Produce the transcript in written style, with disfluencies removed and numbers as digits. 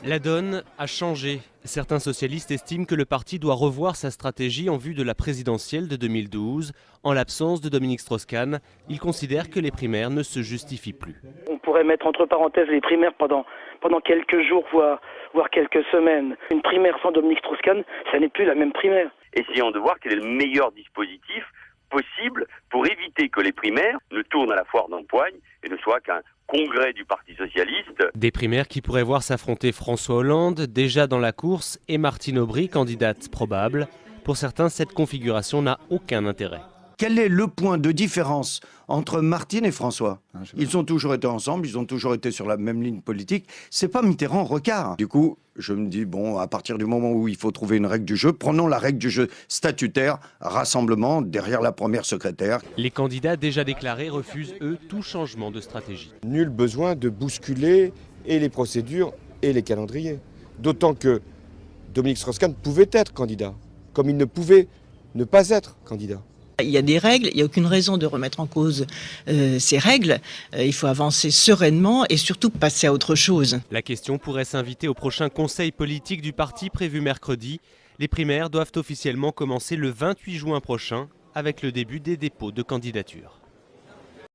La donne a changé. Certains socialistes estiment que le parti doit revoir sa stratégie en vue de la présidentielle de 2012. En l'absence de Dominique Strauss-Kahn, ils considèrent que les primaires ne se justifient plus. On pourrait mettre entre parenthèses les primaires pendant quelques jours, voire quelques semaines. Une primaire sans Dominique Strauss-Kahn, ça n'est plus la même primaire. Essayons de voir quel est le meilleur dispositif possible pour éviter que les primaires ne tournent à la foire d'empoigne et ne soient qu'un congrès du Parti socialiste. Des primaires qui pourraient voir s'affronter François Hollande, déjà dans la course, et Martine Aubry, candidate probable. Pour certains, cette configuration n'a aucun intérêt. Quel est le point de différence entre Martine et François? Ils ont toujours été ensemble, ils ont toujours été sur la même ligne politique. C'est pas Mitterrand-Rocard. Du coup, je me dis, bon, à partir du moment où il faut trouver une règle du jeu, prenons la règle du jeu statutaire, rassemblement derrière la première secrétaire. Les candidats déjà déclarés refusent, eux, tout changement de stratégie. Nul besoin de bousculer et les procédures et les calendriers. D'autant que Dominique Strauss-Kahn pouvait être candidat, comme il ne pouvait ne pas être candidat. Il y a des règles, il n'y a aucune raison de remettre en cause ces règles. Il faut avancer sereinement et surtout passer à autre chose. La question pourrait s'inviter au prochain conseil politique du parti prévu mercredi. Les primaires doivent officiellement commencer le 28 juin prochain avec le début des dépôts de candidatures.